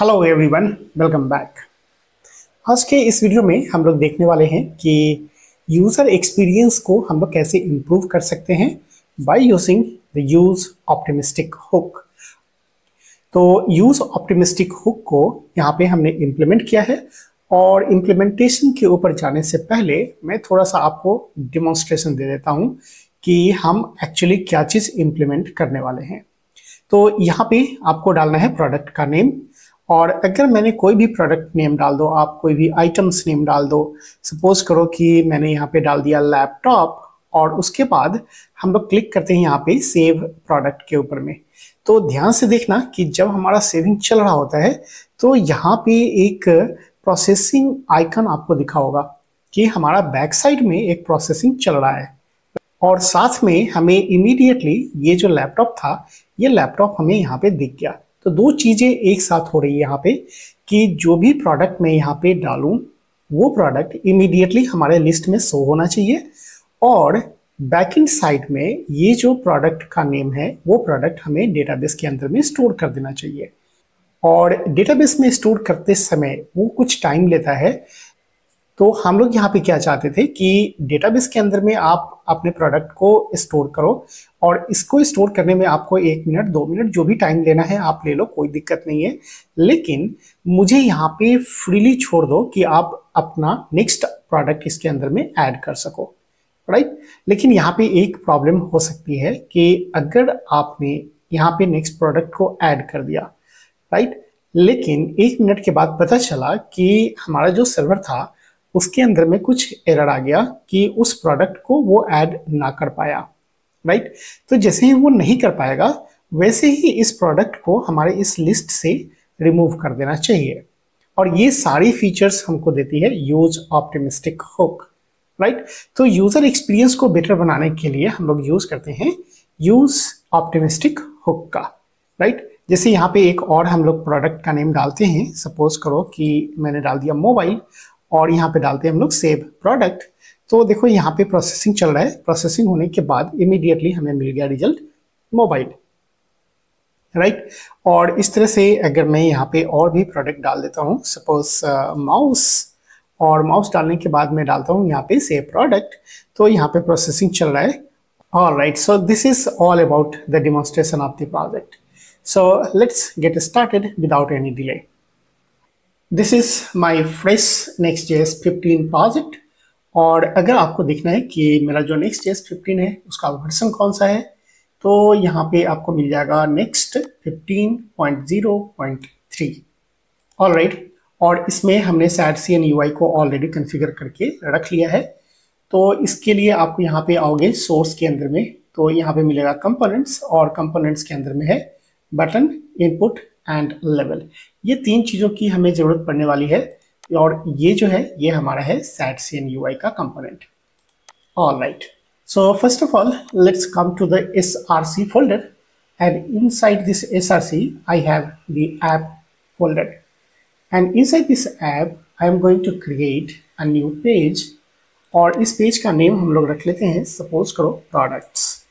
Hello everyone, welcome back. आज के इस वीडियो में हम लोग देखने वाले हैं कि यूज़र एक्सपीरियंस को हम लोग कैसे इम्प्रूव कर सकते हैं by using the use optimistic hook. तो यूज ऑप्टिमिस्टिक हुक को यहाँ पे हमने इम्प्लीमेंट किया है और इम्प्लीमेंटेशन के ऊपर जाने से पहले मैं थोड़ा सा आपको डिमॉन्स्ट्रेशन दे देता हूँ कि हम एक्चुअली क्या चीज़ इम्प्लीमेंट करने वाले हैं। तो यहाँ पे आपको डालना है प्रोडक्ट का नेम, और अगर मैंने कोई भी प्रोडक्ट नेम डाल दो, आप कोई भी आइटम्स नेम डाल दो। सपोज करो कि मैंने यहाँ पे डाल दिया लैपटॉप, और उसके बाद हम लोग क्लिक करते हैं यहाँ पे सेव प्रोडक्ट के ऊपर में। तो ध्यान से देखना कि जब हमारा सेविंग चल रहा होता है तो यहाँ पे एक प्रोसेसिंग आइकन आपको दिखा होगा कि हमारा बैक साइड में एक प्रोसेसिंग चल रहा है, और साथ में हमें इमीडिएटली ये जो लैपटॉप था, ये लैपटॉप हमें यहाँ पे दिख गया। तो दो चीजें एक साथ हो रही है यहाँ पे कि जो भी प्रोडक्ट मैं यहाँ पे डालूं वो प्रोडक्ट इमीडिएटली हमारे लिस्ट में शो होना चाहिए, और बैकएंड साइड में ये जो प्रोडक्ट का नेम है वो प्रोडक्ट हमें डेटाबेस के अंदर में स्टोर कर देना चाहिए। और डेटाबेस में स्टोर करते समय वो कुछ टाइम लेता है। तो हम लोग यहाँ पे क्या चाहते थे कि डेटाबेस के अंदर में आप अपने प्रोडक्ट को स्टोर करो, और इसको स्टोर करने में आपको 1 मिनट 2 मिनट जो भी टाइम लेना है आप ले लो, कोई दिक्कत नहीं है। लेकिन मुझे यहाँ पे फ्रीली छोड़ दो कि आप अपना नेक्स्ट प्रोडक्ट इसके अंदर में ऐड कर सको, राइट। लेकिन यहाँ पे एक प्रॉब्लम हो सकती है कि अगर आपने यहाँ पे नेक्स्ट प्रोडक्ट को ऐड कर दिया, राइट, लेकिन 1 मिनट के बाद पता चला कि हमारा जो सर्वर था उसके अंदर में कुछ एरर आ गया कि उस प्रोडक्ट को वो ऐड ना कर पाया, राइट। तो जैसे ही वो नहीं कर पाएगा वैसे ही इस प्रोडक्ट को हमारे इस लिस्ट से रिमूव कर देना चाहिए। और ये सारी फीचर्स हमको देती है यूज ऑप्टिमिस्टिक हुक, राइट। तो यूजर एक्सपीरियंस को बेटर बनाने के लिए हम लोग यूज करते हैं यूज ऑप्टिमिस्टिक हुक का, राइट। जैसे यहाँ पे एक और हम लोग प्रोडक्ट का नेम डालते हैं। सपोज करो कि मैंने डाल दिया मोबाइल, और यहाँ पे डालते हैं हम लोग सेव प्रोडक्ट। तो देखो यहाँ पे प्रोसेसिंग चल रहा है, प्रोसेसिंग होने के बाद इमीडिएटली हमें मिल गया रिजल्ट मोबाइल, राइट। और इस तरह से अगर मैं यहाँ पे और भी प्रोडक्ट डाल देता हूँ, सपोज माउस, और माउस डालने के बाद मैं डालता हूँ यहाँ पे सेव प्रोडक्ट, तो यहाँ पे प्रोसेसिंग चल रहा है। Alright, so this is all about the demonstration of the project. So let's get started without any delay. This is my fresh Next.js 15 project, और अगर आपको देखना है कि मेरा जो Next.js 15 है उसका वर्जन कौन सा है, तो यहाँ पे आपको मिल जाएगा Next 15.0.3। ऑलराइट, और इसमें हमने SATCN UI को ऑलरेडी कॉन्फ़िगर करके रख लिया है। तो इसके लिए आपको यहाँ पे आओगे सोर्स के अंदर में, तो यहाँ पे मिलेगा कंपोनेंट्स, और कंपोनेंट्स के अंदर में है बटन, इनपुट एंड लेवल। ये 3 चीज़ों की हमें ज़रूरत पड़ने वाली है, और ये जो है ये हमारा है SATCN UI का component. Alright, so first of all let's come to the SRC folder, and inside this SRC I have the app folder, and inside this app I am going to create a new page, और इस page का name हम लोग रख लेते हैं, suppose करो products,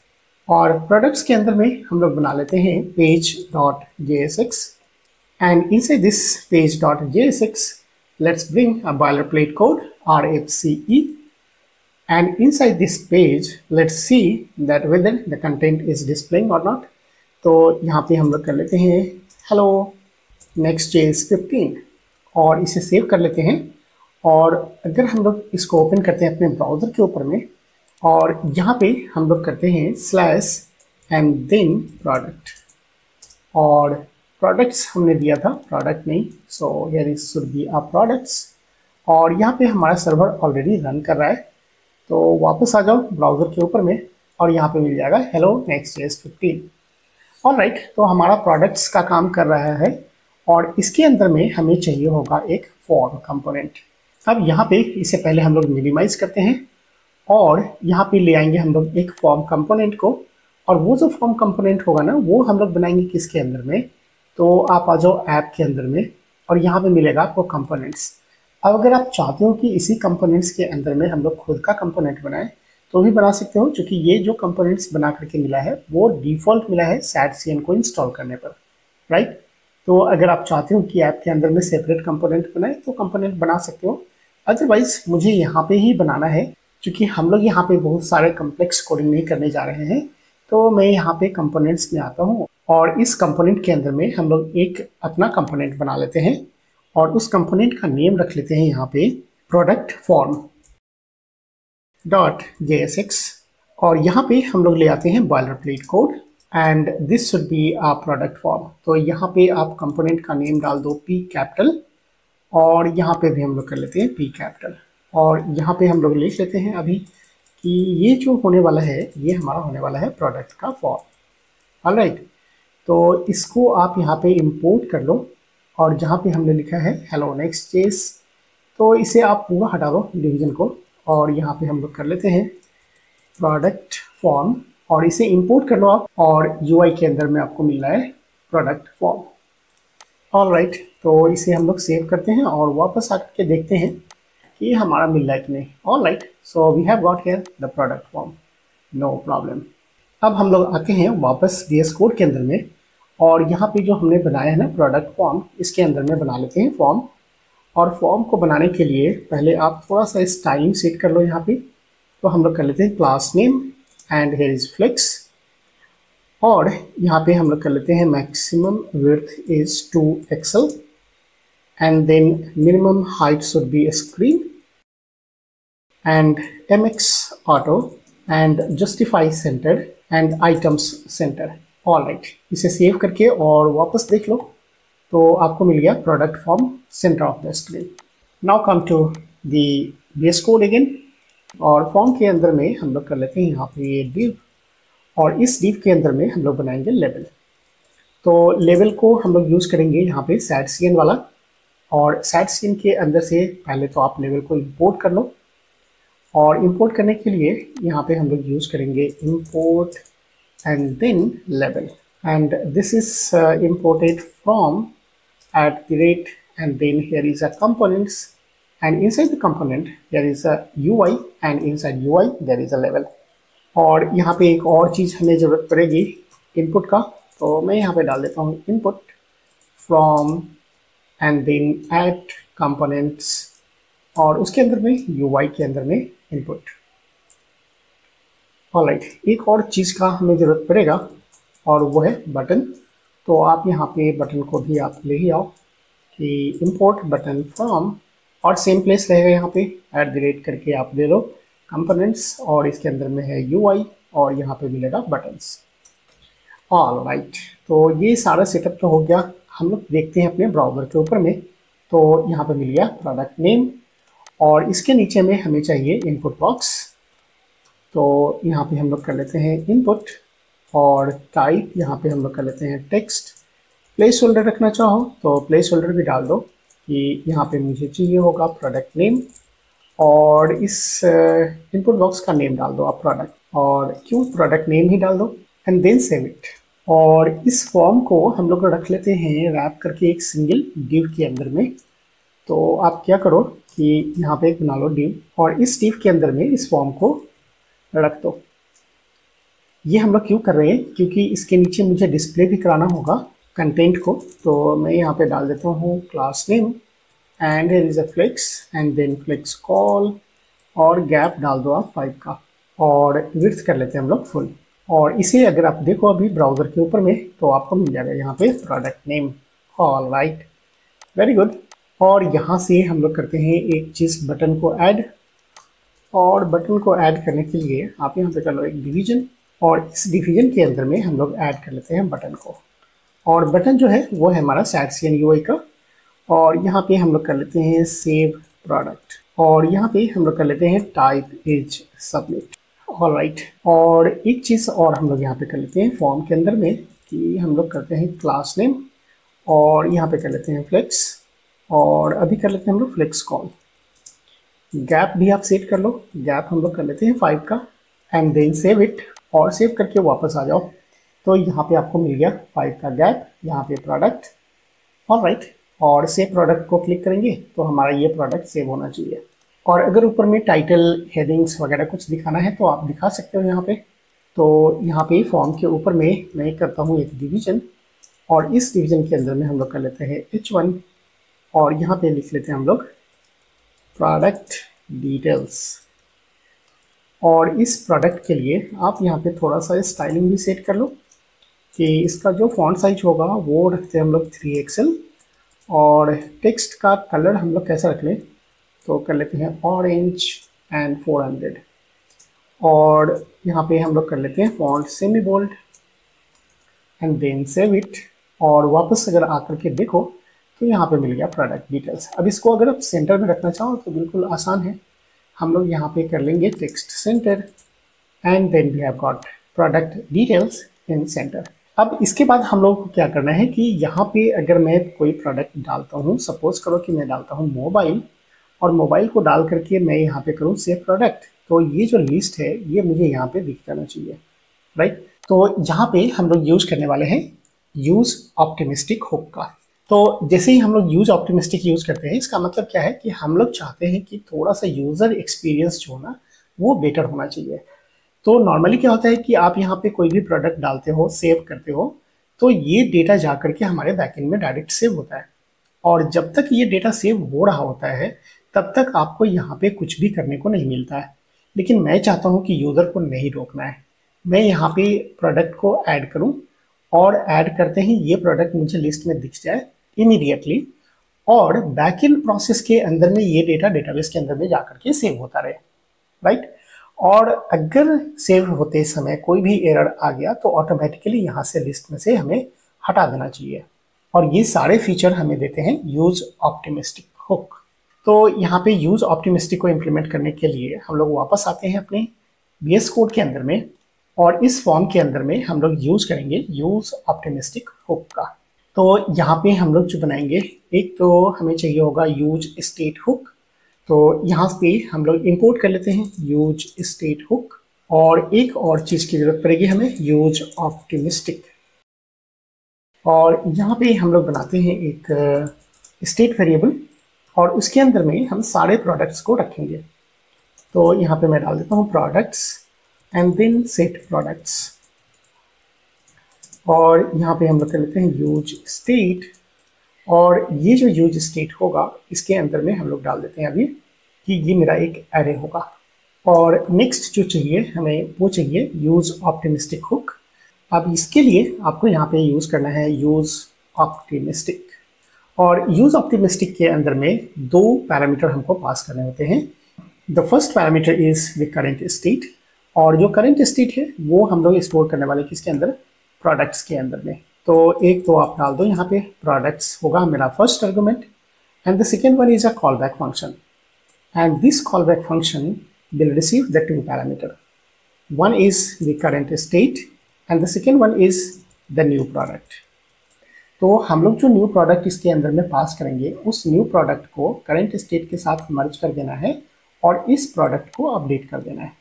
और प्रोडक्ट्स के अंदर में हम लोग बना लेते हैं page.jsx, and inside this page.jsx let's bring a boilerplate code RFCE, and inside this page let's see that whether the content is displaying or not। तो यहाँ पे हम लोग कर लेते हैं hello Next.js 15, और इसे सेव कर लेते हैं। और अगर हम लोग इसको ओपन करते हैं अपने ब्राउज़र के ऊपर में, और यहाँ पे हम लोग करते हैं स्लैश एंड देन प्रोडक्ट, और प्रोडक्ट्स हमने दिया था, प्रोडक्ट नहीं, सो here is should be a products, और यहाँ पे हमारा सर्वर ऑलरेडी रन कर रहा है। तो वापस आ जाओ ब्राउज़र के ऊपर में, और यहाँ पे मिल जाएगा हेलो Next.js 15। ऑलराइट, तो हमारा प्रोडक्ट्स का काम कर रहा है, और इसके अंदर में हमें चाहिए होगा एक फॉर्म कंपोनेंट। अब यहाँ पे इसे पहले हम लोग मिनिमाइज करते हैं, और यहाँ पे ले आएंगे हम लोग एक फॉर्म कंपोनेंट को, और वो जो फॉर्म कंपोनेंट होगा ना वो हम लोग बनाएंगे किसके अंदर में, तो आप आ जाओ ऐप के अंदर में, और यहाँ पे मिलेगा आपको कंपोनेंट्स। अब अगर आप चाहते हो कि इसी कंपोनेंट्स के अंदर में हम लोग खुद का कंपोनेंट बनाएं तो भी बना सकते हो, क्योंकि ये जो कंपोनेंट्स बना करके मिला है वो डिफ़ॉल्ट मिला है SATCN को इंस्टॉल करने पर, राइट। तो अगर आप चाहते हो कि ऐप के अंदर में सेपरेट कंपोनेंट बनाए तो कंपोनेंट बना सकते हो, अदरवाइज मुझे यहाँ पे ही बनाना है क्योंकि हम लोग यहाँ पे बहुत सारे कम्प्लेक्स कोडिंग नहीं करने जा रहे हैं। तो मैं यहाँ पे कंपोनेंट्स में आता हूँ और इस कंपोनेंट के अंदर में हम लोग एक अपना कंपोनेंट बना लेते हैं और उस कंपोनेंट का नेम रख लेते हैं यहाँ पे प्रोडक्ट फॉर्म डॉट JSX और यहाँ पे हम लोग ले आते हैं boilerplate code and this should be a product form. तो यहाँ पे आप कंपोनेंट का नेम डाल दो P कैपिटल और यहाँ पे भी हम लोग कर लेते हैं P कैपिटल और यहाँ पे हम लोग लिख लेते हैं अभी कि ये जो होने वाला है ये हमारा होने वाला है प्रोडक्ट का फॉर्म। ऑलराइट, तो इसको आप यहाँ पे इंपोर्ट कर लो और जहाँ पे हमने लिखा है हेलो नेक्स्ट जेस, तो इसे आप पूरा हटा दो डिवीजन को और यहाँ पे हम लोग कर लेते हैं प्रोडक्ट फॉर्म और इसे इंपोर्ट कर लो आप और UI के अंदर में आपको मिल रहा है प्रोडक्ट फॉर्म। ऑलराइट, तो इसे हम लोग सेव करते हैं और वापस आकर के देखते हैं कि ये हमारा मिल रहा है कि नहीं। Alright, so we have got here the product form, no problem. अब हम लोग आते हैं वापस VS कोड के अंदर में और यहाँ पे जो हमने बनाया है ना प्रोडक्ट फॉर्म, इसके अंदर में बना लेते हैं फॉर्म। और फॉर्म को बनाने के लिए पहले आप थोड़ा सा स्टाइलिंग सेट कर लो यहाँ पे। तो हम लोग कर लेते हैं class name and here is flex और यहाँ पे हम लोग कर लेते हैं maximum width is 2 XL and then minimum height should be screen and MX auto and justify centre and items centre. Alright, इसे सेव करके और वापस देख लो तो आपको मिल गया product form centre of the screen. Now come to the VS code again और फॉर्म के अंदर में हम लोग कर लेते हैं यहाँ पे ये डिव और इस डिव के अंदर में हम लोग बनाएंगे लेवल। तो लेवल को हम लोग यूज़ करेंगे यहाँ पे SATCN वाला और SATCN के अंदर से पहले तो आप लेवल को इंपोर्ट कर लो और इंपोर्ट करने के लिए यहाँ पे हम लोग यूज़ करेंगे इंपोर्ट एंड देन लेवल and this is imported from @ and then here is a components and inside the component there is a UI and inside UI there is a level। और यहाँ पे एक और चीज़ हमें ज़रूरत पड़ेगी इनपुट का, तो मैं यहाँ पे डाल देता हूँ input from and then at components और उसके अंदर में UI के अंदर में इनपुट। ऑलराइट, एक और चीज़ का हमें ज़रूरत पड़ेगा और वो है बटन। तो आप यहाँ पे बटन को भी आप ले ही आओ कि इंपोर्ट बटन फ्रॉम और सेम प्लेस रहेगा यहाँ पे @ करके आप ले लो कंपोनेंट्स और इसके अंदर में है UI और यहाँ पे मिलेगा बटन्स। ऑलराइट, तो ये सारा सेटअप तो हो गया। हम लोग देखते हैं अपने ब्राउज़र के ऊपर में, तो यहाँ पे मिल गया प्रोडक्ट नेम और इसके नीचे में हमें चाहिए इनपुट बॉक्स। तो यहाँ पे हम लोग कर लेते हैं इनपुट और टाइप यहाँ पे हम लोग कर लेते हैं टेक्स्ट। प्लेस होल्डर रखना चाहो तो प्लेस होल्डर भी डाल दो कि यहाँ पे मुझे चाहिए होगा प्रोडक्ट नेम और इस इनपुट बॉक्स का नेम डाल दो आप प्रोडक्ट और क्यों प्रोडक्ट नेम ही डाल दो एंड देन सेव इट। और इस फॉर्म को हम लोग रख लेते हैं रैप करके एक सिंगल डिव के अंदर में। तो आप क्या करो कि यहाँ पे एक बना लो डिव और इस डिव के अंदर में इस फॉर्म को रख दो। ये हम लोग क्यों कर रहे हैं, क्योंकि इसके नीचे मुझे डिस्प्ले भी कराना होगा कंटेंट को। तो मैं यहाँ पे डाल देता हूँ class name and here is a flex and then flex col और गैप डाल दो आप 5 का और विड्थ कर लेते हैं हम लोग फुल। और इसे अगर आप देखो अभी ब्राउज़र के ऊपर में तो आपको मिल जाएगा यहाँ पे product name. Alright, very good. और यहाँ से हम लोग करते हैं एक चीज़ बटन को ऐड और बटन को ऐड करने के लिए आप यहाँ पे कर लो एक डिवीजन और इस डिवीजन के अंदर में हम लोग ऐड कर लेते हैं बटन को और बटन जो है वो है हमारा SATCN UI का और यहाँ पे हम लोग कर लेते हैं सेव प्रोडक्ट और यहाँ पे हम लोग कर लेते हैं टाइप इज सबमिट। ऑलराइट, और एक चीज़ और हम लोग यहाँ पे कर लेते हैं फॉर्म के अंदर में कि हम लोग करते हैं क्लास नेम और यहाँ पे कर लेते हैं फ्लेक्स और अभी कर लेते हैं हम लोग फ्लेक्स कॉल। गैप भी आप सेट कर लो, गैप हम लोग कर लेते हैं 5 का एंड देन सेव इट और सेव करके वापस आ जाओ। तो यहाँ पे आपको मिल गया 5 का गैप, यहाँ पे प्रोडक्ट। ऑलराइट, और सेव प्रोडक्ट को क्लिक करेंगे तो हमारा ये प्रोडक्ट सेव होना चाहिए। और अगर ऊपर में टाइटल हेडिंग्स वगैरह कुछ दिखाना है तो आप दिखा सकते हो यहाँ पे। तो यहाँ पे फॉर्म के ऊपर में मैं करता हूँ एक डिवीजन और इस डिवीजन के अंदर में हम लोग कर लेते हैं H1 और यहाँ पे लिख लेते हैं हम लोग प्रोडक्ट डिटेल्स। और इस प्रोडक्ट के लिए आप यहाँ पे थोड़ा सा स्टाइलिंग भी सेट कर लो कि इसका जो फॉन्ट साइज होगा वो रखते हैं हम लोग 3XL। और टेक्स्ट का कलर हम लोग कैसा रख लें, तो कर लेते हैं ऑरेंज एंड 400। और यहाँ पे हम लोग कर लेते हैं font semi bold and then save it. और वापस अगर आकर के देखो तो यहाँ पे मिल गया प्रोडक्ट डिटेल्स। अब इसको अगर आप सेंटर में रखना चाहो तो बिल्कुल आसान है, हम लोग यहाँ पे कर लेंगे text centre and then we have got product details in centre. अब इसके बाद हम लोग को क्या करना है कि यहाँ पे अगर मैं कोई प्रोडक्ट डालता हूँ, सपोज करो कि मैं डालता हूँ मोबाइल, और मोबाइल को डाल करके मैं यहाँ पे करूँ सेव प्रोडक्ट, तो ये जो लिस्ट है ये मुझे यहाँ पे दिख जाना चाहिए, राइट। तो यहाँ पे हम लोग यूज करने वाले हैं यूज ऑप्टिमिस्टिक हुक का। तो जैसे ही हम लोग यूज ऑप्टिमिस्टिक यूज करते हैं, इसका मतलब क्या है कि हम लोग चाहते हैं कि थोड़ा सा यूजर एक्सपीरियंस जो ना वो बेटर होना चाहिए। तो नॉर्मली क्या होता है कि आप यहाँ पे कोई भी प्रोडक्ट डालते हो, सेव करते हो, तो ये डेटा जा करके हमारे बैकएंड में डायरेक्ट सेव होता है। और जब तक ये डेटा सेव हो रहा होता है तब तक आपको यहाँ पे कुछ भी करने को नहीं मिलता है। लेकिन मैं चाहता हूँ कि यूजर को नहीं रोकना है, मैं यहाँ पे प्रोडक्ट को ऐड करूँ और ऐड करते ही ये प्रोडक्ट मुझे लिस्ट में दिख जाए इमीडिएटली, और बैकएंड प्रोसेस के अंदर में ये डेटा डेटाबेस के अंदर में जाकर के सेव होता रहे, राइट। और अगर सेव होते समय कोई भी एरर आ गया तो ऑटोमेटिकली यहाँ से लिस्ट में से हमें हटा देना चाहिए। और ये सारे फीचर हमें देते हैं यूज ऑप्टिमिस्टिक हुक। तो यहाँ पे यूज ऑप्टिमिस्टिक को इम्प्लीमेंट करने के लिए हम लोग वापस आते हैं अपने VS कोड के अंदर में, और इस फॉर्म के अंदर में हम लोग यूज करेंगे यूज ऑप्टिमिस्टिक हुक का। तो यहाँ पे हम लोग जो बनाएंगे, एक तो हमें चाहिए होगा यूज स्टेट हुक। तो यहाँ पे हम लोग इंपोर्ट कर लेते हैं यूज स्टेट हुक, और एक और चीज़ की जरूरत पड़ेगी हमें, यूज ऑप्टिमिस्टिक। और यहाँ पे हम लोग बनाते हैं एक स्टेट वेरिएबल, और उसके अंदर में हम सारे प्रोडक्ट्स को रखेंगे। तो यहाँ पे मैं डाल देता हूँ products and then set products. और यहाँ पे हम लोग कर लेते हैं यूज स्टेट, और ये जो यूज स्टेट होगा इसके अंदर में हम लोग डाल देते हैं अभी कि ये मेरा एक एरे होगा। और नेक्स्ट जो चाहिए हमें वो चाहिए यूज ऑप्टिमिस्टिक हुक। अब इसके लिए आपको यहाँ पे यूज करना है यूज ऑप्टिमिस्टिक, और यूज ऑप्टिमिस्टिक के अंदर में दो पैरामीटर हमको पास करने होते हैं। The first parameter is the current state, और जो करंट स्टेट है वो हम लोग स्टोर करने वाले किसके अंदर, प्रोडक्ट्स के अंदर में। तो एक तो आप डाल दो यहाँ पे प्रोडक्ट्स होगा मेरा first argument, and the second one is a call back function, and this call back function will receive the two parameter, one is the current state and the second one is the new product. तो हम लोग जो new product इसके अंदर में पास करेंगे उस new product को करंट स्टेट के साथ मर्ज कर देना है और इस प्रोडक्ट को अपडेट कर देना है।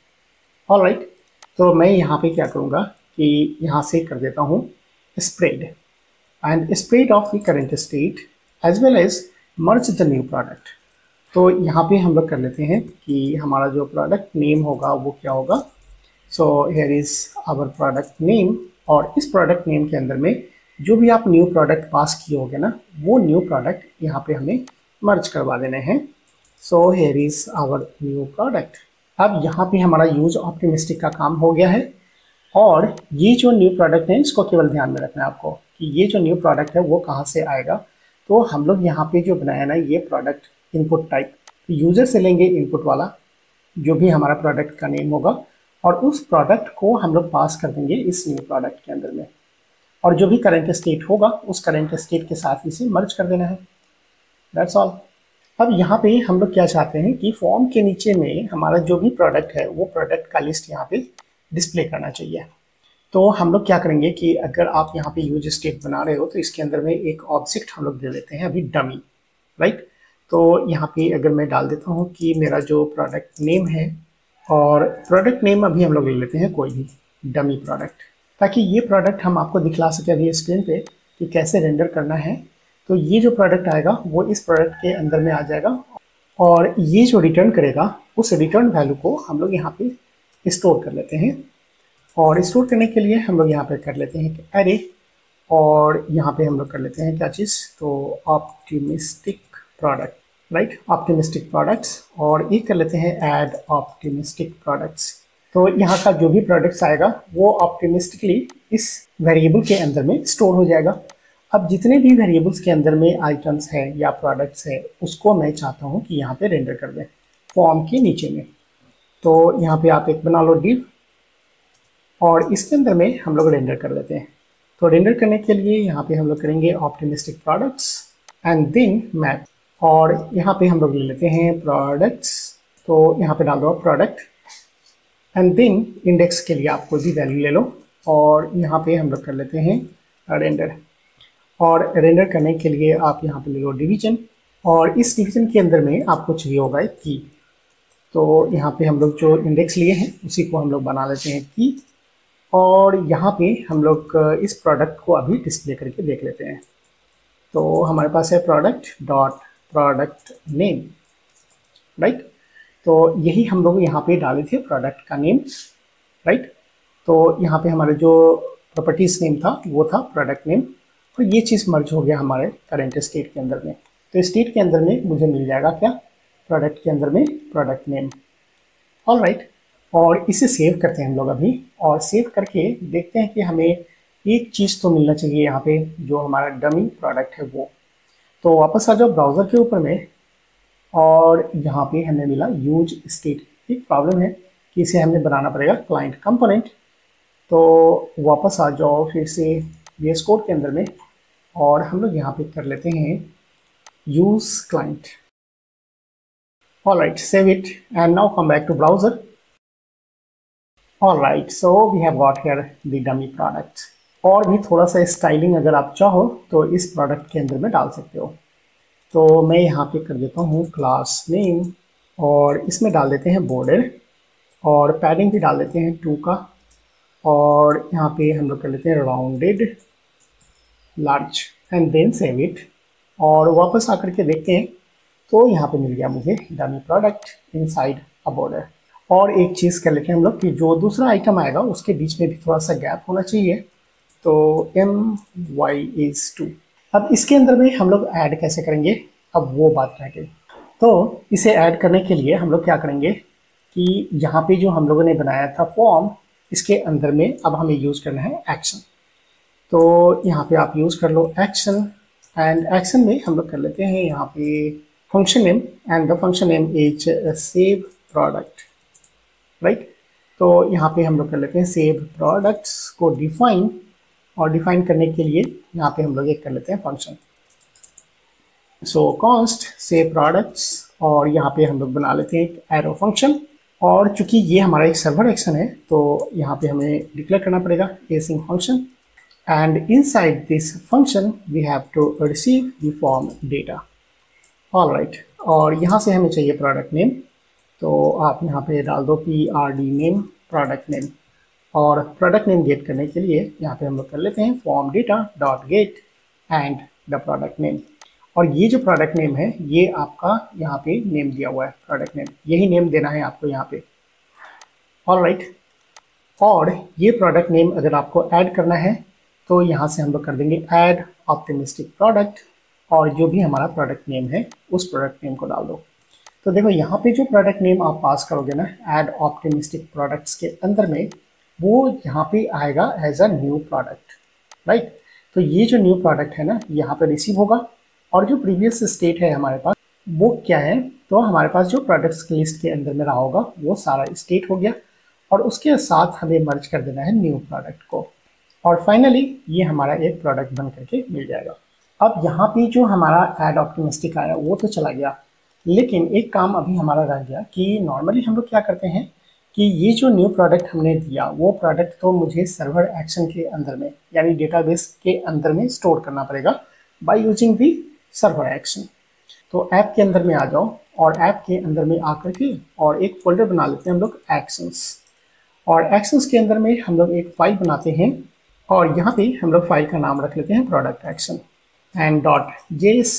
ऑलराइट, तो मैं यहाँ पे क्या करूँगा कि यहाँ से कर देता हूँ spread, and spread of the current state as well as merge the new product. तो यहाँ पे हम लोग कर लेते हैं कि हमारा जो प्रोडक्ट नेम होगा वो क्या होगा। So here is our product name, और इस प्रोडक्ट नेम के अंदर में जो भी आप न्यू प्रोडक्ट पास किए होगे ना वो न्यू प्रोडक्ट यहाँ पे हमें मर्ज करवा देने हैं। So here is our new product. अब यहाँ पे हमारा यूज ऑप्टिमिस्टिक का काम हो गया है, और ये जो न्यू प्रोडक्ट है इसको केवल ध्यान में रखना है आपको कि ये जो न्यू प्रोडक्ट है वो कहाँ से आएगा। तो हम लोग यहाँ पे जो बनाया ना ये प्रोडक्ट इनपुट टाइप, तो यूजर से लेंगे इनपुट वाला जो भी हमारा प्रोडक्ट का नेम होगा, और उस प्रोडक्ट को हम लोग पास कर देंगे इस न्यू प्रोडक्ट के अंदर में, और जो भी करंट स्टेट होगा उस करंट स्टेट के साथ इसे मर्ज कर देना है। That's all. अब यहाँ पे हम लोग क्या चाहते हैं कि फॉर्म के नीचे में हमारा जो भी प्रोडक्ट है वो प्रोडक्ट का लिस्ट यहाँ पे डिस्प्ले करना चाहिए। तो हम लोग क्या करेंगे कि अगर आप यहाँ पे यूज स्टेट बना रहे हो तो इसके अंदर में एक ऑब्जेक्ट हम लोग दे देते हैं अभी डमी, राइट। तो यहाँ पे अगर मैं डाल देता हूँ कि मेरा जो प्रोडक्ट नेम है, और प्रोडक्ट नेम अभी हम लोग ले लेते हैं कोई भी डमी प्रोडक्ट, ताकि ये प्रोडक्ट हम आपको दिखला सके अभी स्क्रीन पे कि कैसे रेंडर करना है। तो ये जो प्रोडक्ट आएगा वो इस प्रोडक्ट के अंदर में आ जाएगा, और ये जो रिटर्न करेगा उस रिटर्न वैल्यू को हम लोग यहाँ पे स्टोर कर लेते हैं। और स्टोर करने के लिए हम लोग यहाँ पे कर लेते हैं कि अरे, और यहाँ पे हम लोग कर लेते हैं क्या चीज़, तो optimistic product, right, optimistic products, और एक कर लेते हैं ऐड ऑप्टिमिस्टिक प्रोडक्ट्स। तो यहाँ का जो भी प्रोडक्ट्स आएगा वो ऑप्टिमिस्टिकली इस वेरिएबल के अंदर में स्टोर हो जाएगा। अब जितने भी वेरिएबल्स के अंदर में आइटम्स है या प्रोडक्ट्स है उसको मैं चाहता हूँ कि यहाँ पे रेंडर कर दें फॉर्म के नीचे में। तो यहाँ पे आप एक बना लो डिव और इसके अंदर में हम लोग रेंडर कर लेते हैं। तो रेंडर करने के लिए यहाँ पे हम लोग करेंगे optimistic products and then map, और यहाँ पे हम लोग ले लेते हैं प्रोडक्ट्स। तो यहाँ पे डाल दो प्रोडक्ट एंड देन इंडेक्स के लिए आप कोई भी वैल्यू ले लो, और यहाँ पे हम लोग कर लेते हैं रेंडर। और रेंडर करने के लिए आप यहाँ पे ले लो डिवीजन, और इस डिवीजन के अंदर में आपको चाहिए होगा एक की। तो यहाँ पे हम लोग जो इंडेक्स लिए हैं उसी को हम लोग बना लेते हैं की, और यहाँ पे हम लोग इस प्रोडक्ट को अभी डिस्प्ले करके देख लेते हैं। तो हमारे पास है product dot product name, right. तो यही हम लोग यहाँ पे डाले थे प्रोडक्ट का नेम, राइट। तो यहाँ पे हमारे जो प्रॉपर्टीज नेम था वो था प्रोडक्ट नेम, और ये चीज़ मर्ज हो गया हमारे करेंट स्टेट के अंदर में। तो स्टेट के अंदर में मुझे मिल जाएगा क्या, प्रोडक्ट के अंदर में प्रोडक्ट नेम, ऑल राइट। और इसे सेव करते हैं हम लोग अभी, और सेव करके देखते हैं कि हमें एक चीज़ तो मिलना चाहिए यहाँ पे जो हमारा डमी प्रोडक्ट है वो। तो वापस आ जाओ ब्राउज़र के ऊपर में, और यहाँ पे हमें मिला यूज स्टेट। एक प्रॉब्लम है कि इसे हमें बनाना पड़ेगा क्लाइंट कंपोनेंट। तो वापस आ जाओ फिर से VS कोड के अंदर में, और हम लोग यहाँ पे कर लेते हैं use client, all right, save it and now come back to browser. All right, so we have got here the dummy product. और भी थोड़ा सा स्टाइलिंग अगर आप चाहो तो इस प्रोडक्ट के अंदर में डाल सकते हो। तो मैं यहाँ पे कर देता हूँ क्लास नेम, और इसमें डाल देते हैं बॉर्डर, और पैडिंग भी डाल देते हैं 2 का, और यहाँ पे हम लोग कर लेते हैं rounded large and then save it. और वापस आकर के देखते हैं तो यहाँ पे मिल गया मुझे dummy product inside a border. और एक चीज़ कर लेते हैं हम लोग कि जो दूसरा आइटम आएगा उसके बीच में भी थोड़ा सा गैप होना चाहिए। तो my is 2। अब इसके अंदर में हम लोग ऐड कैसे करेंगे, अब वो बात रह गई। तो इसे ऐड करने के लिए हम लोग क्या करेंगे कि यहाँ पे जो हम लोगों ने बनाया था फॉर्म, इसके अंदर में अब हमें यूज़ करना है एक्शन। तो यहाँ पे आप यूज़ कर लो एक्शन, एंड एक्शन में हम लोग कर लेते हैं यहाँ पे function name, and the function name is save product, right. तो यहाँ पे हम लोग कर लेते हैं सेव प्रोडक्ट्स को डिफाइन, और डिफाइन करने के लिए यहाँ पे हम लोग एक कर लेते हैं फंक्शन। सो कॉन्स्ट सेव प्रोडक्ट्स, और यहाँ पे हम लोग बना लेते हैं एक एरो फंक्शन। और चूंकि ये हमारा एक सर्वर एक्शन है तो यहाँ पे हमें डिक्लेयर करना पड़ेगा async function, and inside this function we have to receive the form data, all right. और यहाँ से हमें चाहिए प्रोडक्ट नेम, तो आप यहाँ पे डाल दो PRD नेम प्रोडक्ट नेम, और प्रोडक्ट नेम गेट करने के लिए यहाँ पे हम लोग कर लेते हैं form data dot gate and the product name. और ये जो प्रोडक्ट नेम है ये आपका यहाँ पे नेम दिया हुआ है प्रोडक्ट नेम, यही नेम देना है आपको यहाँ पे, ऑल राइट। और ये प्रोडक्ट नेम अगर आपको ऐड करना है तो यहाँ से हम लोग कर देंगे ऐड ऑप्टिमिस्टिक प्रोडक्ट, और जो भी हमारा प्रोडक्ट नेम है उस प्रोडक्ट नेम को डाल दो। तो देखो यहाँ पे जो प्रोडक्ट नेम आप पास करोगे ना ऐड ऑप्टिमिस्टिक प्रोडक्ट्स के अंदर में, वो यहाँ पे आएगा as a new product, right. तो ये जो न्यू प्रोडक्ट है ना यहाँ पे रिसीव होगा, और जो प्रीवियस स्टेट है हमारे पास वो क्या है, तो हमारे पास जो प्रोडक्ट्स की लिस्ट के अंदर में रहा होगा वो सारा स्टेट हो गया, और उसके साथ हमें मर्ज कर देना है न्यू प्रोडक्ट को, और फाइनली ये हमारा एक प्रोडक्ट बन करके मिल जाएगा। अब यहाँ पे जो हमारा ऐड ऑप्टिमिस्टिक आया वो तो चला गया, लेकिन एक काम अभी हमारा रह गया कि नॉर्मली हम लोग क्या करते हैं कि ये जो न्यू प्रोडक्ट हमने दिया वो प्रोडक्ट तो मुझे सर्वर एक्शन के अंदर में यानी डेटाबेस के अंदर में स्टोर करना पड़ेगा by using the server action. तो ऐप के अंदर में आ जाओ, और ऐप के अंदर में आकर के और एक फोल्डर बना लेते हैं हम लोग एक्शंस, और एक्शंस के अंदर में हम लोग एक फाइल बनाते हैं, और यहाँ पे हम लोग फाइल का नाम रख लेते हैं प्रोडक्ट एक्शन एंड .js।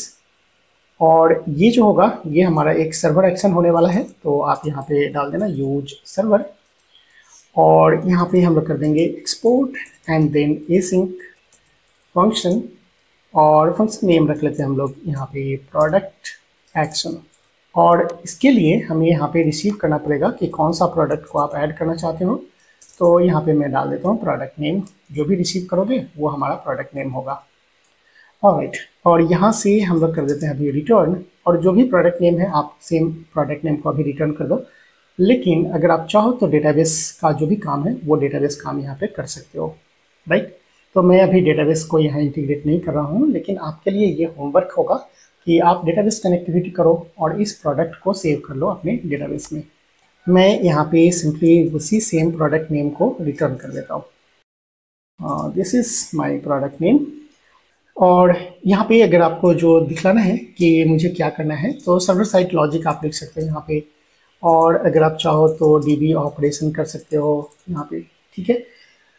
और ये जो होगा ये हमारा एक सर्वर एक्शन होने वाला है, तो आप यहाँ पे डाल देना यूज सर्वर, और यहाँ पे हम लोग कर देंगे export and then async function, और फंक्शन नेम रख लेते हैं हम लोग यहाँ पे प्रोडक्ट एक्शन। और इसके लिए हमें यहाँ पे रिसीव करना पड़ेगा कि कौन सा प्रोडक्ट को आप ऐड करना चाहते हो। तो यहाँ पे मैं डाल देता हूँ प्रोडक्ट नेम, जो भी रिसीव करोगे वो हमारा प्रोडक्ट नेम होगा। ऑलराइट, और यहाँ से हम लोग कर देते हैं अभी रिटर्न, और जो भी प्रोडक्ट नेम है आप सेम प्रोडक्ट नेम को अभी रिटर्न कर दो। लेकिन अगर आप चाहो तो डेटाबेस का जो भी काम है वो डेटाबेस काम यहाँ पे कर सकते हो, राइट। तो मैं अभी डेटाबेस को यहाँ इंटीग्रेट नहीं कर रहा हूँ, लेकिन आपके लिए ये होमवर्क होगा कि आप डेटाबेस कनेक्टिविटी करो और इस प्रोडक्ट को सेव कर लो अपने डेटाबेस में। मैं यहाँ पे सिंपली उसी सेम प्रोडक्ट नेम को रिटर्न कर देता हूँ। This is my product name. और यहाँ पे अगर आपको जो दिखलाना है कि मुझे क्या करना है, तो सर्वर साइड लॉजिक आप लिख सकते हैं यहाँ पे, और अगर आप चाहो तो डीबी ऑपरेशन कर सकते हो यहाँ पे, ठीक है।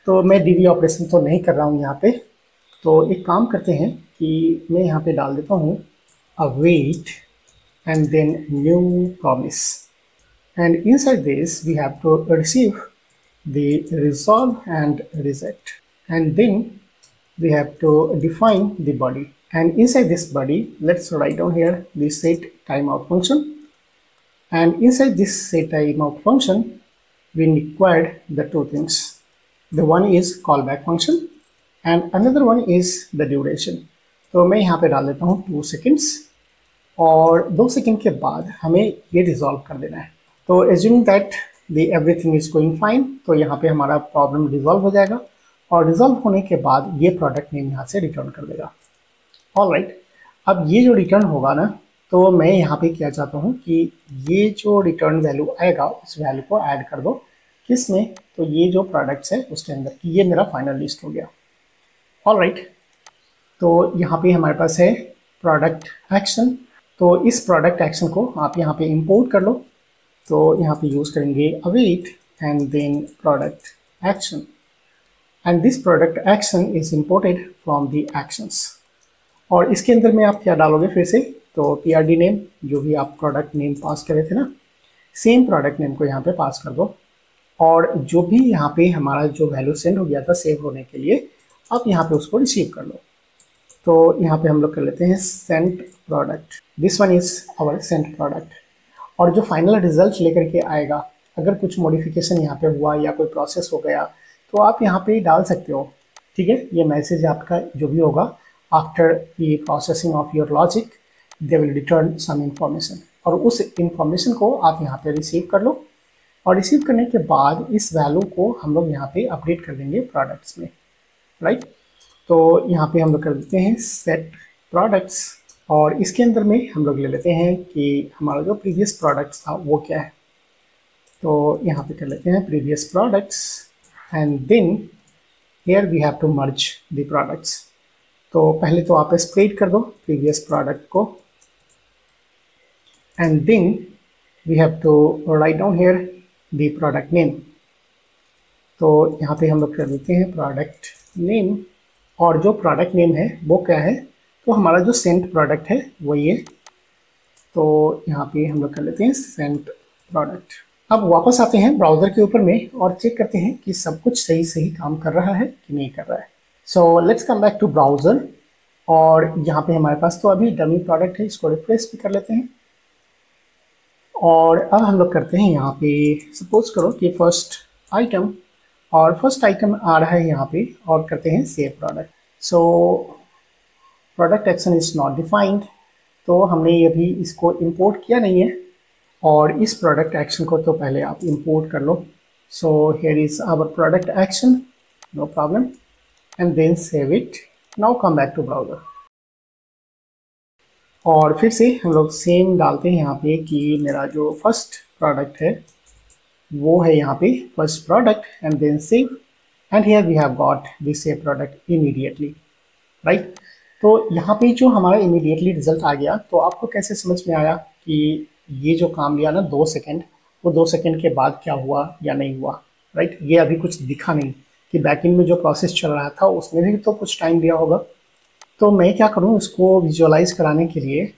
तो मैं डीबी ऑपरेशन तो नहीं कर रहा हूँ यहाँ पे। तो एक काम करते हैं कि मैं यहाँ पे डाल देता हूँ await and then new promise, and inside this we have to receive the resolve and reject, and then we have to define the body, and inside this body let's write down here the set timeout function, and inside this set timeout function we required the two things. The one is callback function and another one is the duration. तो मैं यहाँ पे डाल देता हूँ 2 seconds, और 2 second के बाद हमें ये रिजॉल्व कर देना है। तो assuming that the everything is going fine, तो यहाँ पे हमारा प्रॉब्लम रिजॉल्व हो जाएगा, और रिजॉल्व होने के बाद ये प्रोडक्ट नेम यहाँ से रिटर्न कर देगा। ऑलराइट, अब ये जो रिटर्न होगा ना, तो मैं यहाँ पे क्या चाहता हूँ कि ये जो रिटर्न वैल्यू आएगा उस वैल्यू को ऐड कर दो किस में, तो ये जो प्रोडक्ट्स है उसके अंदर, कि ये मेरा फाइनल लिस्ट हो गया। ऑलराइट, तो यहाँ पे हमारे पास है प्रोडक्ट एक्शन। तो इस प्रोडक्ट एक्शन को आप यहाँ पे इंपोर्ट कर लो। तो यहाँ पे यूज़ करेंगे await and then product action, and this product action is imported from the actions. और इसके अंदर में आप क्या डालोगे फिर से, तो PRD नेम, जो भी आप प्रोडक्ट नेम पास करे थे ना, सेम प्रोडक्ट नेम को यहाँ पे पास कर दो, और जो भी यहाँ पे हमारा जो वैल्यू सेंड हो गया था सेव होने के लिए, आप यहाँ पे उसको रिसीव कर लो। तो यहाँ पे हम लोग कर लेते हैं sent product, this one is our sent product. और जो फाइनल रिजल्ट लेकर के आएगा, अगर कुछ मॉडिफिकेशन यहाँ पे हुआ या कोई प्रोसेस हो गया तो आप यहाँ पे डाल सकते हो, ठीक है। ये मैसेज आपका जो भी होगा, after the processing of your logic they will return some information, और उस इंफॉर्मेशन को आप यहाँ पे रिसीव कर लो, और रिसीव करने के बाद इस वैल्यू को हम लोग यहाँ पे अपडेट कर देंगे प्रोडक्ट्स में, राइट। तो यहाँ पे हम लोग कर देते हैं सेट प्रोडक्ट्स, और इसके अंदर में हम लोग ले लेते हैं कि हमारा जो प्रीवियस प्रोडक्ट्स था वो क्या है। तो यहाँ पे कर लेते हैं previous products, and then here we have to merge the products. तो पहले तो आप स्प्लिट कर दो प्रीवियस प्रोडक्ट को, and then we have to write down here the product name. तो यहाँ पे हम लोग कर देते हैं प्रोडक्ट नेम, और जो प्रोडक्ट नेम है वो क्या है, तो हमारा जो सेंट प्रोडक्ट है वो ये। तो यहाँ पे हम लोग कर लेते हैं सेंट प्रोडक्ट। अब वापस आते हैं ब्राउज़र के ऊपर में और चेक करते हैं कि सब कुछ सही सही काम कर रहा है कि नहीं कर रहा है। So let's come back to browser, और यहाँ पे हमारे पास तो अभी डमी प्रोडक्ट है, इसको रिफ्रेश भी कर लेते हैं। और अब हम लोग करते हैं यहाँ पे, सपोज करो कि फर्स्ट आइटम, और फर्स्ट आइटम आ रहा है यहाँ पे, और करते हैं save product. So product action is not defined, तो हमने ये भी इसको इंपोर्ट किया नहीं है, और इस प्रोडक्ट एक्शन को तो पहले आप इंपोर्ट कर लो। So here is our product action, no problem, and then save it. Now come back to browser, और फिर से हम लोग सेम डालते हैं यहाँ पे कि मेरा जो फर्स्ट प्रोडक्ट है वो है यहाँ पे first product, and then save, and here we have got the save product immediately, right. तो यहाँ पे जो हमारा इमीडिएटली रिजल्ट आ गया, तो आपको कैसे समझ में आया कि ये जो काम लिया ना 2 सेकेंड, वो 2 सेकेंड के बाद क्या हुआ या नहीं हुआ, राइट। ये अभी कुछ दिखा नहीं कि बैकएंड में जो प्रोसेस चल रहा था उसमें भी तो कुछ टाइम लिया होगा। तो मैं क्या करूँ, इसको विजुअलाइज कराने के लिए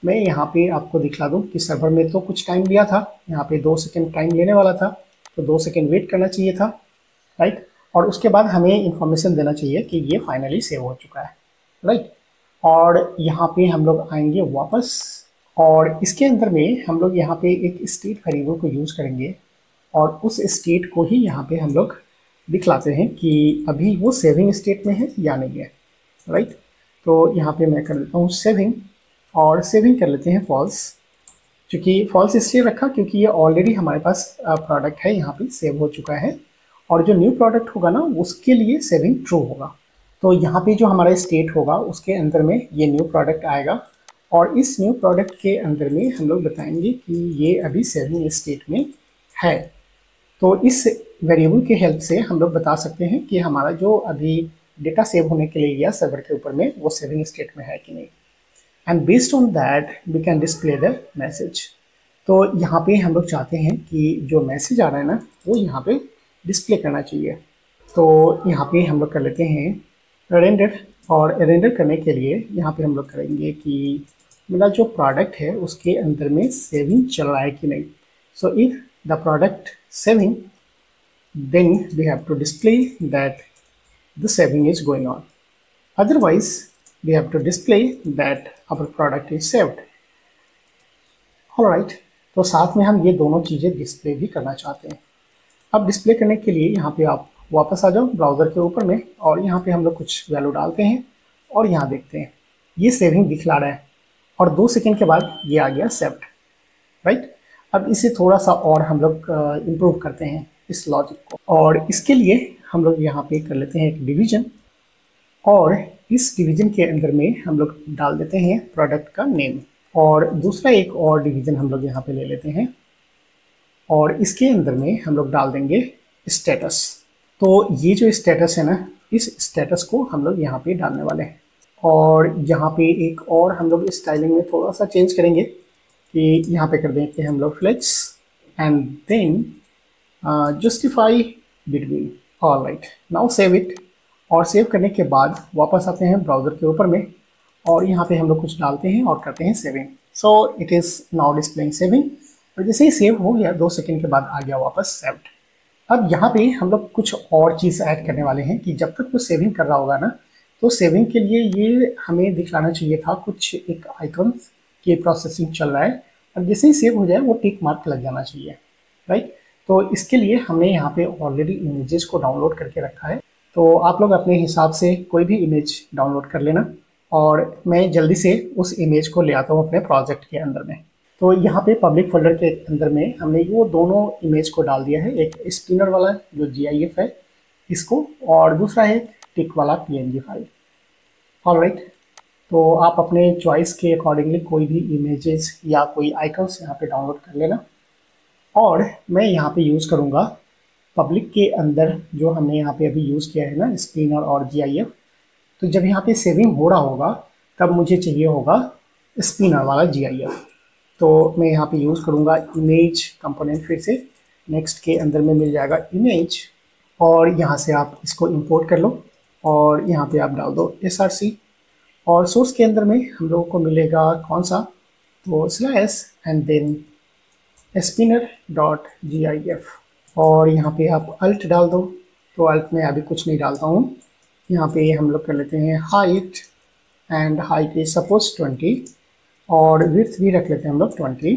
मैं यहाँ पे आपको दिखला दूँ कि सर्वर में तो कुछ टाइम लिया था, यहाँ पे 2 सेकेंड टाइम लेने वाला था, तो 2 सेकेंड वेट करना चाहिए था, राइट। और उसके बाद हमें इंफॉर्मेशन देना चाहिए कि ये फाइनली सेव हो चुका है, राइट। और यहाँ पे हम लोग आएंगे वापस, और इसके अंदर में हम लोग यहाँ पे एक स्टेट वेरिएबल को यूज़ करेंगे और उस स्टेट को ही यहाँ पे हम लोग दिखलाते हैं कि अभी वो सेविंग स्टेट में है या नहीं है, राइट। तो यहाँ पे मैं कर देता हूँ सेविंग, और सेविंग कर लेते हैं फॉल्स, क्योंकि फॉल्स इसलिए रखा क्योंकि ये ऑलरेडी हमारे पास प्रोडक्ट है, यहाँ पे सेव हो चुका है, और जो न्यू प्रोडक्ट होगा ना उसके लिए सेविंग ट्रू होगा। तो यहाँ पे जो हमारा स्टेट होगा उसके अंदर में ये न्यू प्रोडक्ट आएगा, और इस न्यू प्रोडक्ट के अंदर में हम लोग बताएंगे कि ये अभी सेविंग स्टेट में है। तो इस वेरिएबल के हेल्प से हम लोग बता सकते हैं कि हमारा जो अभी डेटा सेव होने के लिए गया सर्वर के ऊपर में वो सेविंग स्टेट में है कि नहीं, and based on that we can display the message. तो यहाँ पे हम लोग चाहते हैं कि जो मैसेज आ रहा है ना वो यहाँ पे डिस्प्ले करना चाहिए। तो यहाँ पे हम लोग कर लेते हैं रेंडर, और रेंडर करने के लिए यहाँ पे हम लोग करेंगे कि मेरा जो प्रोडक्ट है उसके अंदर में सेविंग चल रहा है कि नहीं। So if the product saving, then we have to display that the saving is going on, otherwise we have to display that our product is saved. Alright, तो साथ में हम ये दोनों चीज़ें डिस्प्ले भी करना चाहते हैं। अब डिस्प्ले करने के लिए यहाँ पे आप वापस आ जाओ ब्राउज़र के ऊपर में, और यहाँ पे हम लोग कुछ वैल्यू डालते हैं और यहाँ देखते हैं ये सेविंग दिखला रहा है, और 2 सेकेंड के बाद ये आ गया सेव्ड, राइट। अब इसे थोड़ा सा और हम लोग इम्प्रूव करते हैं इस लॉजिक को, और इसके लिए हम लोग यहाँ पे कर लेते हैं एक डिवीजन, और इस डिवीजन के अंदर में हम लोग डाल देते हैं प्रोडक्ट का नेम, और दूसरा एक और डिवीजन हम लोग यहाँ पे ले लेते हैं, और इसके अंदर में हम लोग डाल देंगे स्टेटस। तो ये जो स्टेटस है ना, इस स्टेटस को हम लोग यहाँ पे डालने वाले हैं, और यहाँ पे एक और हम लोग स्टाइलिंग में थोड़ा सा चेंज करेंगे कि यहाँ पे कर देंगे हम लोग flex and then justify between. Alright, now save it, और सेव करने के बाद वापस आते हैं ब्राउज़र के ऊपर में, और यहाँ पे हम लोग कुछ डालते हैं और करते हैं saving. So it is now displaying saving, और जैसे ही सेव हो गया 2 सेकेंड के बाद आ गया वापस सेव्ड। अब यहाँ पे हम लोग कुछ और चीज़ ऐड करने वाले हैं कि जब तक वो सेविंग कर रहा होगा ना, तो सेविंग के लिए ये हमें दिखलाना चाहिए था कुछ एक आइकन की प्रोसेसिंग चल रहा है, और जैसे ही सेव हो जाए वो टिक मार्क लग जाना चाहिए, राइट। तो इसके लिए हमने यहाँ पे ऑलरेडी इमेजेस को डाउनलोड करके रखा है, तो आप लोग अपने हिसाब से कोई भी इमेज डाउनलोड कर लेना, और मैं जल्दी से उस इमेज को ले आता हूँ अपने प्रोजेक्ट के अंदर में। तो यहाँ पे पब्लिक फोल्डर के अंदर में हमने वो दोनों इमेज को डाल दिया है, एक स्पिनर वाला जो GIF है इसको, और दूसरा है टिक वाला PNG फाइल। ऑलराइट, तो आप अपने चॉइस के अकॉर्डिंगली कोई भी इमेजेस या कोई आइकन्स यहाँ पे डाउनलोड कर लेना, और मैं यहाँ पे यूज़ करूँगा पब्लिक के अंदर जो हमने यहाँ पे अभी यूज़ किया है ना स्पिनर और GIF। तो जब यहाँ पे सेविंग हो रहा होगा तब मुझे चाहिए होगा स्पिनर वाला GIF, तो मैं यहाँ पे यूज़ करूँगा इमेज कंपोनेंट, फिर से नेक्स्ट के अंदर में मिल जाएगा इमेज, और यहाँ से आप इसको इंपोर्ट कर लो, और यहाँ पे आप डाल दो src, और सोर्स के अंदर में हम लोगों को मिलेगा कौन सा, तो स्लैश एंड देन spinner.gif, और यहाँ पे आप अल्ट डाल दो। तो अल्ट में अभी कुछ नहीं डालता हूँ, यहाँ पे हम लोग कर लेते हैं height, and height is suppose 20, और विड्थ भी रख लेते हैं हम लोग 20,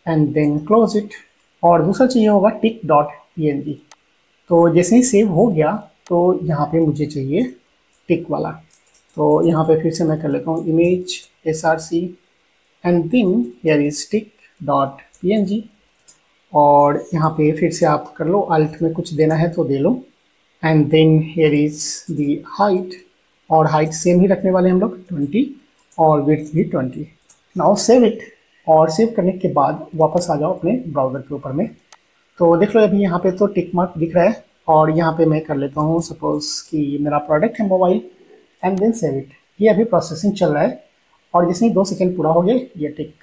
एंड देन क्लोज इट। और दूसरा चाहिए होगा टिक.png, तो जैसे ही सेव हो गया तो यहाँ पे मुझे चाहिए टिक वाला, तो यहाँ पे फिर से मैं कर लेता हूँ image src and then here is टिक.png, और यहाँ पे फिर से आप कर लो, अल्ट में कुछ देना है तो दे लो, and then here is the height, और हाइट सेम ही रखने वाले हम लोग 20, और विड्थ भी 20। नाउ सेव इट, और सेव करने के बाद वापस आ जाओ अपने ब्राउज़र के ऊपर में। तो देख लो अभी यहाँ पे तो टिक मार्क दिख रहा है, और यहाँ पे मैं कर लेता हूँ सपोज कि मेरा प्रोडक्ट है mobile, and then save it. ये अभी प्रोसेसिंग चल रहा है, और जिसमें 2 सेकेंड पूरा हो गया ये टिक।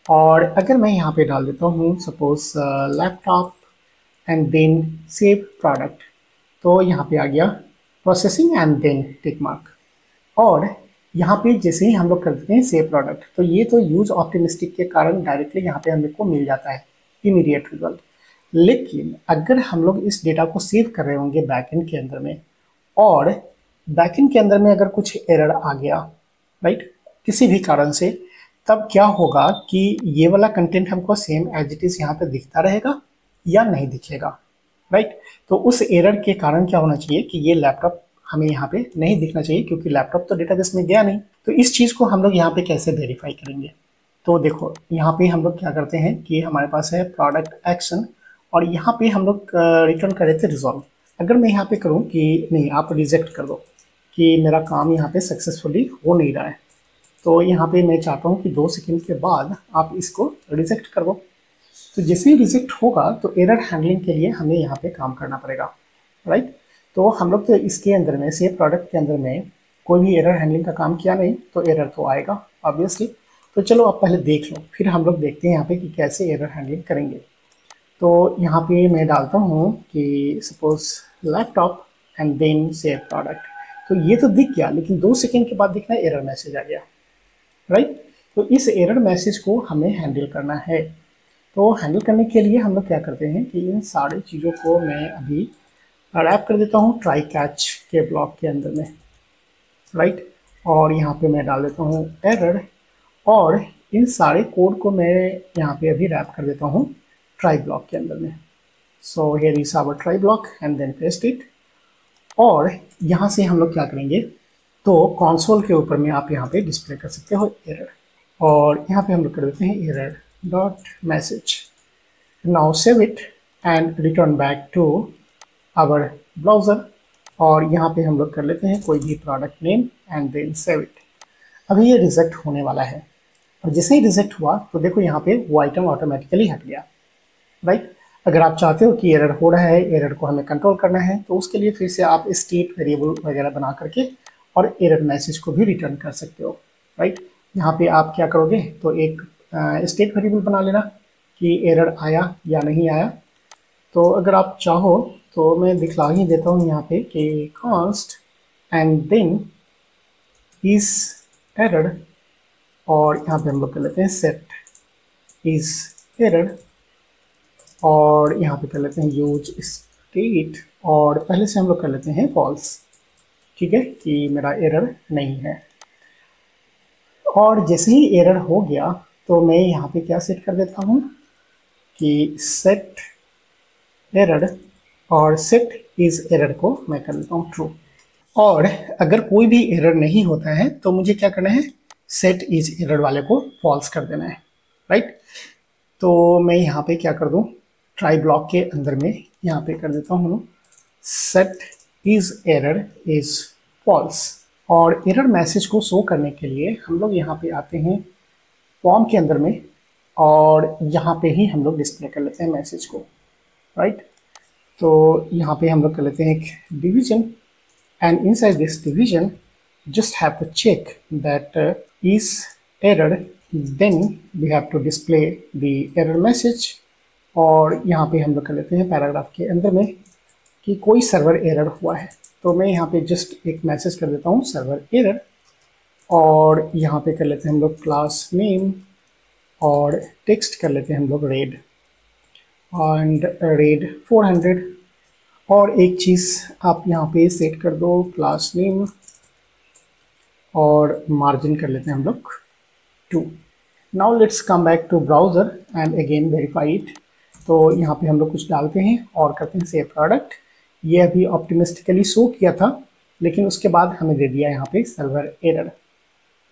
और अगर मैं यहाँ पे डाल देता हूँ suppose laptop and then save product, तो यहाँ पे आ गया processing and then tick mark. और यहाँ पे जैसे ही हम लोग कर देते हैं सेव प्रोडक्ट, तो ये तो यूज ऑप्टिमिस्टिक के कारण डायरेक्टली यहाँ पे हम लोग को मिल जाता है इमीडिएट रिजल्ट। लेकिन अगर हम लोग इस डेटा को सेव कर रहे होंगे बैकएंड के अंदर में, और बैकएंड के अंदर में अगर कुछ एरर आ गया, राइट, किसी भी कारण से, तब क्या होगा कि ये वाला कंटेंट हमको सेम एज इट इज यहाँ पे दिखता रहेगा या नहीं दिखेगा, राइट। तो उस एरर के कारण क्या होना चाहिए कि ये लैपटॉप हमें यहाँ पे नहीं दिखना चाहिए, क्योंकि लैपटॉप तो डेटाबेस में गया नहीं। तो इस चीज़ को हम लोग यहाँ पे कैसे वेरीफाई करेंगे? तो देखो यहाँ पे हम लोग क्या करते हैं कि हमारे पास है प्रोडक्ट एक्शन, और यहाँ पे हम लोग रिटर्न कर रहे थे रिजॉल्व। अगर मैं यहाँ पे करूँ कि नहीं, आप रिजेक्ट कर दो कि मेरा काम यहाँ पे सक्सेसफुली हो नहीं रहा है, तो यहाँ पे मैं चाहता हूँ कि 2 सेकंड के बाद आप इसको रिजेक्ट कर दो। तो जैसे ही रिजेक्ट होगा तो एरर हैंडलिंग के लिए हमें यहाँ पे काम करना पड़ेगा, राइट। तो हम लोग तो इसके अंदर में से प्रोडक्ट के अंदर में कोई भी एरर हैंडलिंग का काम किया नहीं, तो एरर तो आएगा ऑब्वियसली। तो चलो आप पहले देख लो, फिर हम लोग देखते हैं यहाँ पे कि कैसे एरर हैंडलिंग करेंगे। तो यहाँ पे मैं डालता हूँ कि suppose laptop and then save product. तो ये तो दिख गया, लेकिन 2 सेकंड के बाद दिखना एरर मैसेज आ गया, राइट। तो इस एरर मैसेज को हमें हैंडल करना है। तो हैंडल करने के लिए हम लोग क्या करते हैं कि इन सारी चीज़ों को मैं अभी रैप कर देता हूँ ट्राई कैच के ब्लॉक के अंदर में, राइट। और यहाँ पे मैं डाल देता हूँ एरर, और इन सारे कोड को मैं यहाँ पे अभी रैप कर देता हूँ ट्राई ब्लॉक के अंदर में। So here is our try block and then paste it. और यहाँ से हम लोग क्या करेंगे, तो कंसोल के ऊपर में आप यहाँ पे डिस्प्ले कर सकते हो एरर, और यहाँ पे हम लोग कर देते हैं error dot message. Now save it and return back to our browser, और यहाँ पे हम लोग कर लेते हैं कोई भी product name and then save it. अभी ये रिजेक्ट होने वाला है, और जैसे ही रिजेक्ट हुआ तो देखो यहाँ पे वो आइटम ऑटोमेटिकली हट गया, राइट। अगर आप चाहते हो कि एरर हो रहा है, एरर को हमें कंट्रोल करना है, तो उसके लिए फिर से आप स्टेट वेरिएबल वगैरह बना करके और एरर मैसेज को भी रिटर्न कर सकते हो, राइट। यहाँ पे आप क्या करोगे, तो एक स्टेट वेरिएबल बना लेना कि एरर आया या नहीं आया। तो अगर आप चाहो तो मैं दिखला ही देता हूँ यहाँ पे कि const and then is error, और यहाँ पे हम लोग कर लेते हैं सेट इज एरर, और यहाँ पे कर लेते हैं यूज स्टेट, और पहले से हम लोग कर लेते हैं फॉल्स, ठीक है, कि मेरा एरर नहीं है। और जैसे ही एरर हो गया तो मैं यहाँ पे क्या सेट कर देता हूँ कि सेट एरर, और सेट इज एरर को मैं कर देता हूँ ट्रू। और अगर कोई भी एरर नहीं होता है तो मुझे क्या करना है, सेट इज एरर वाले को फॉल्स कर देना है, राइट। तो मैं यहाँ पे क्या कर दूँ, ट्राई ब्लॉक के अंदर में यहाँ पे कर देता हूँ set is error is false. और एरर मैसेज को शो करने के लिए हम लोग यहाँ पे आते हैं फॉर्म के अंदर में, और यहाँ पे ही हम लोग डिस्प्ले कर लेते हैं मैसेज को, राइट। तो यहाँ पे हम लोग कर लेते हैं एक division, and inside this division just have to check that is error, then we have to display the error message। और यहाँ पे हम लोग कर लेते हैं पैराग्राफ के अंदर में कि कोई सर्वर एरर हुआ है, तो मैं यहाँ पे जस्ट एक मैसेज कर देता हूँ सर्वर एरर, और यहाँ पे कर लेते हैं हम लोग क्लास नेम, और टेक्स्ट कर लेते हैं हम लोग रेड, एंड रेड 400। और एक चीज़ आप यहाँ पे सेट कर दो क्लास नेम, और मार्जिन कर लेते हैं हम लोग 2। Now let's come back to browser and again verify it. तो यहाँ पे हम लोग कुछ डालते हैं और करते हैं सेव प्रोडक्ट। ये अभी ऑप्टिमिस्टिकली शो किया था, लेकिन उसके बाद हमें दे दिया यहाँ पे सर्वर एरर,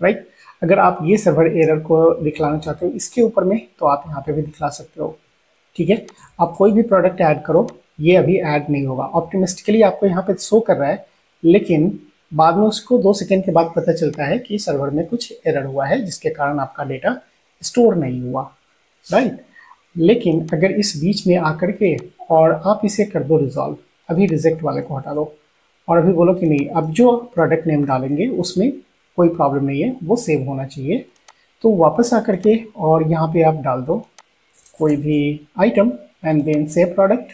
राइट। अगर आप ये सर्वर एरर को दिखलाना चाहते हो इसके ऊपर में, तो आप यहाँ पे भी दिखला सकते हो, ठीक है। आप कोई भी प्रोडक्ट ऐड करो, ये अभी ऐड नहीं होगा, ऑप्टिमिस्टिकली आपको यहाँ पे शो कर रहा है, लेकिन बाद में उसको 2 सेकंड के बाद पता चलता है कि सर्वर में कुछ एरर हुआ है जिसके कारण आपका डेटा स्टोर नहीं हुआ, राइट। लेकिन अगर इस बीच में आकर के और आप इसे कर दो रिजॉल्व, अभी रिजेक्ट वाले को हटा दो, और अभी बोलो कि नहीं, अब जो प्रोडक्ट नेम डालेंगे उसमें कोई प्रॉब्लम नहीं है, वो सेव होना चाहिए, तो वापस आकर के और यहाँ पे आप डाल दो कोई भी item and then save product,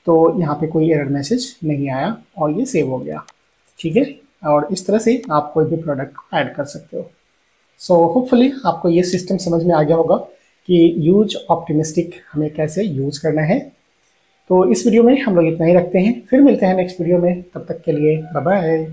तो यहाँ पे कोई एरर मैसेज नहीं आया और ये सेव हो गया, ठीक है। और इस तरह से आप कोई भी प्रोडक्ट को ऐड कर सकते हो। सो होपफुली आपको ये सिस्टम समझ में आ गया होगा कि यूज ऑप्टिमिस्टिक हमें कैसे यूज करना है। तो इस वीडियो में हम लोग इतना ही रखते हैं, फिर मिलते हैं नेक्स्ट वीडियो में। तब तक के लिए बाय बाय।